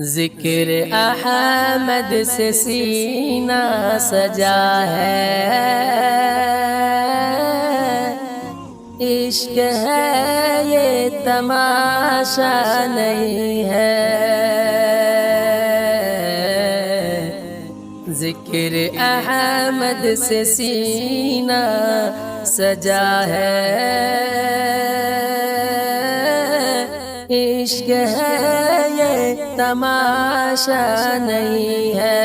ذکر احمد سے سینہ سجا ہے، عشق ہے یہ تماشا نہیں ہے۔ ذکر احمد سے سینہ سجا ہے، عشق ہے یہ تماشا نہیں ہے۔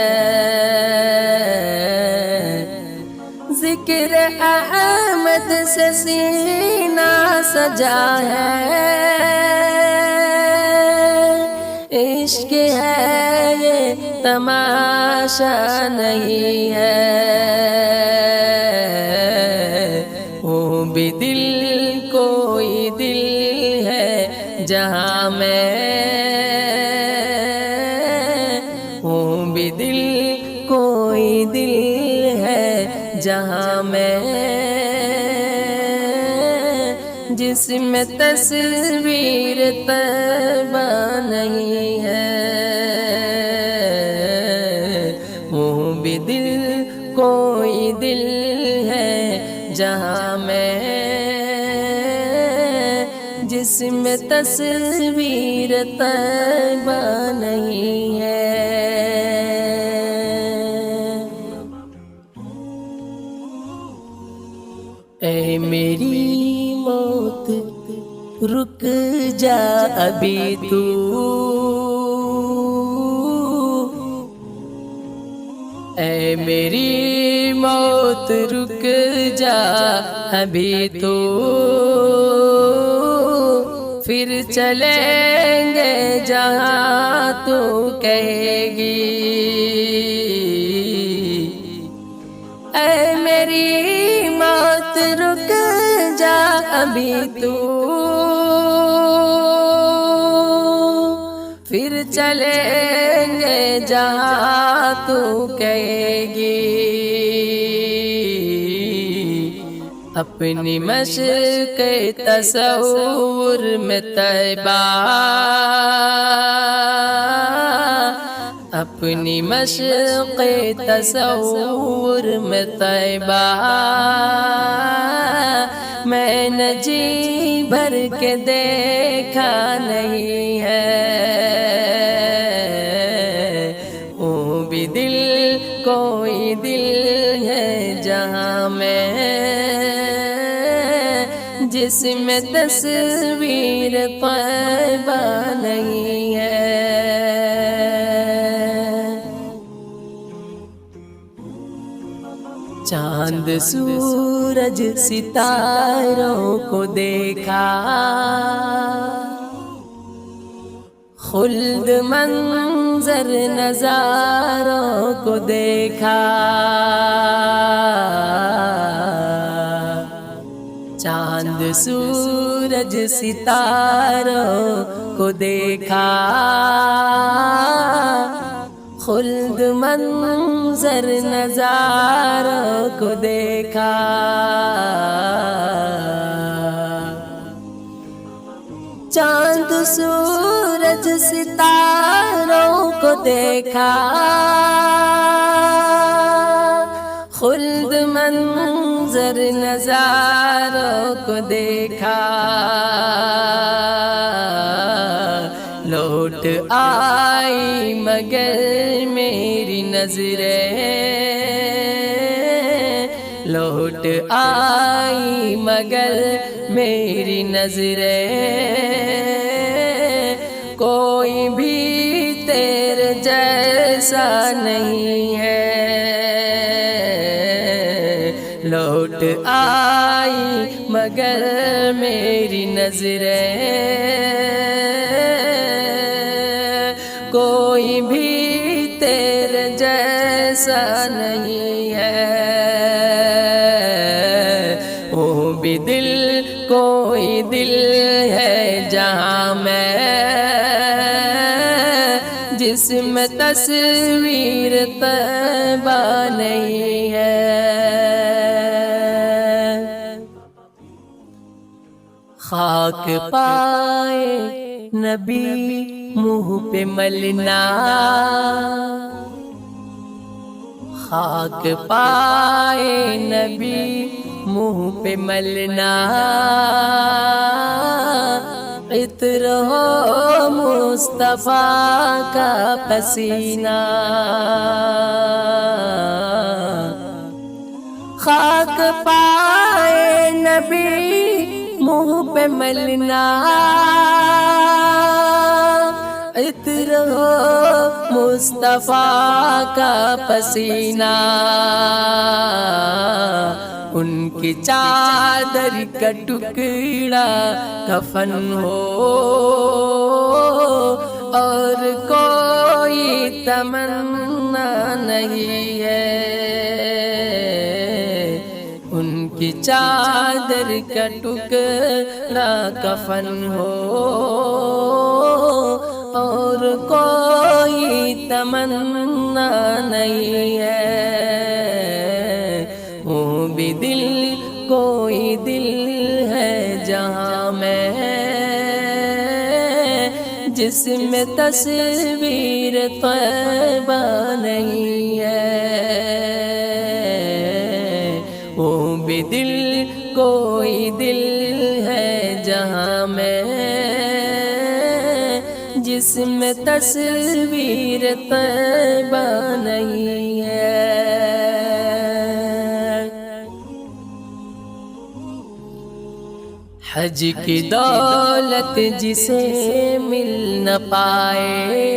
ذکر احمد سے سینہ سجا ہے، عشق ہے یہ تماشا نہیں ہے۔ وہ بھی دل کوئی دل ہے جہاں میں، وہ بھی دل کوئی دل ہے جہاں میں، جس میں تصویر طیبہ نہیں ہے۔ وہ بھی دل کوئی دل ہے جہاں میں، جس میں تصویر طیبہ نہیں ہے۔ اے میری موت رک جا ابھی تو، اے میری موت رک جا ابھی تو، پھر چلیں گے جہاں تو کہے گی۔ اے میری موت رک جا ابھی تو، پھر چلیں گے جہاں تو کہے گی۔ اپنی مشق تصور میں طیبہ، اپنی مشق تصور میں طیبہ، میں نے جی بھر کے دیکھا نہیں ہے۔ وہ بھی دل کوئی دل ہے جہاں میں، جس میں تصویر طیبہ نہیں ہے۔ چاند سورج ستاروں کو دیکھا، خلد منظر نظاروں کو دیکھا، چاند سورج ستاروں کو دیکھا، خلد منظر نظاروں کو دیکھا، چاند سورج ستاروں کو دیکھا، خلد منظر نظاروں کو دیکھا، لوٹ آئی مگر میری نظریں، لوٹ آئی مگر میری نظریں، کوئی بھی تیرے جیسا نہیں ہے۔ لوٹ آئی مگر میری نظریں، کوئی بھی تیرے جیسا نہیں ہے۔ وہ بھی دل کوئی دل ہے جہاں میں، جس میں تصویر طیبہ نہیں ہے۔ خاک پائے نبی منہ پہ ملنا، خاک پائے نبی منہ پہ ملنا، عطر ہو مصطفیٰ کا پسینہ، خاک پائے نبی منہ پہ ملنا، عطر ہو مصطفیٰ کا پسینہ، ان کی چادر کا ٹکڑا کفن ہو، اور کوئی تمنا نہیں ہے، ان کی چادر کا ٹکڑا کفن ہو، اور کوئی تمنا نہیں ہے، وہ بھی دل کوئی دل ہے جہاں میں، جس میں تصویر طیبہ نہیں ہے، وہ بھی دل کوئی دل ہے جہاں میں، جس میں تصویر طیبہ نہیں ہے۔ حج کی دولت جسے مل نہ پائے،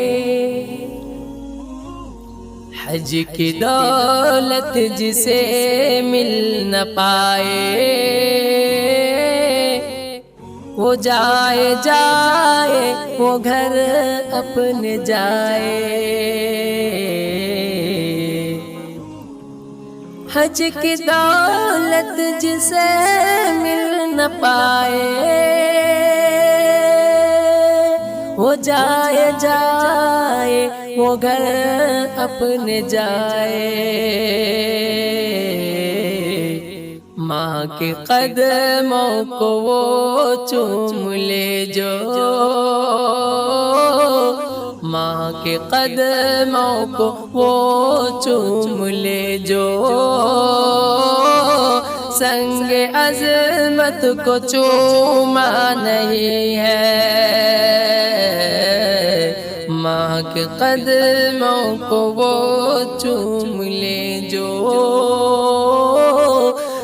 حج کی دولت جسے مل نہ پائے، وہ جائے جائے وہ گھر اپنے جائے، حج کی دولت جسے مل نہ پائے، وہ جائے جائے وہ گھر اپنے جائے، ماں کے قدموں کو وہ چوم لے جو، ماں کے قدموں کو وہ چوم لے جو، سنگ عظمت کو چوما نہیں ہے، ماں کے قدموں کو وہ چوم لے جو،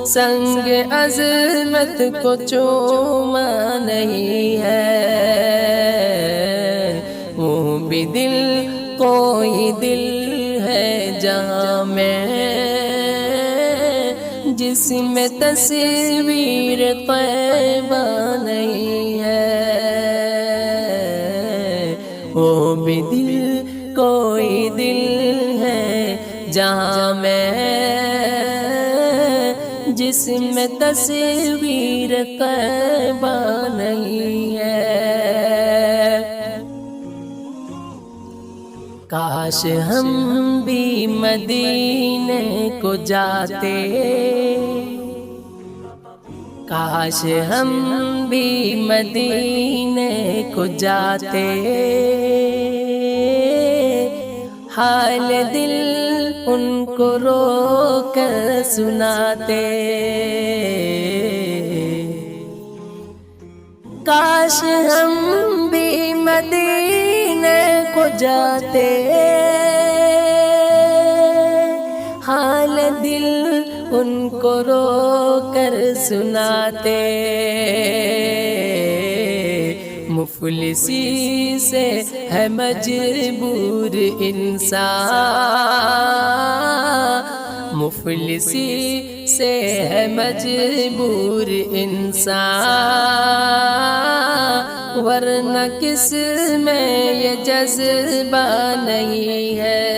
سنگ عظمت کو چوما نہیں ہے، وہ بھی دل کوئی دل ہے جہاں میں، جس میں تصویر طیبہ نہیں ہے، وہ بھی دل کوئی دل ہے جہاں میں، جس میں تصویر طیبہ نہیں ہے۔ کاش ہم بھی مدینے کو جاتے، کاش ہم بھی مدینے کو جاتے، حال دل ان کو رو کر سناتے، کاش ہم بھی مدینے کو جاتے، حال دل ان کو رو کر سناتے، مفلسی سے ہے مجبور انسان، مفلسی سے ہے مجبور انسان، ورنہ کس میں یہ جذبہ نہیں ہے،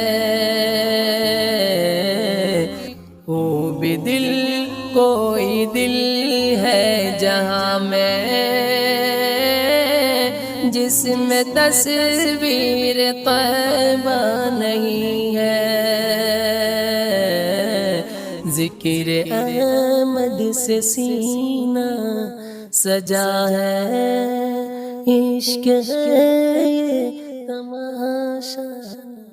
وہ بھی دل کوئی دل ہے جہاں میں، جس میں تصویر طیبہ نہیں ہے، ذکر احمد سے سینہ سجا ہے، عشق ہے تماشا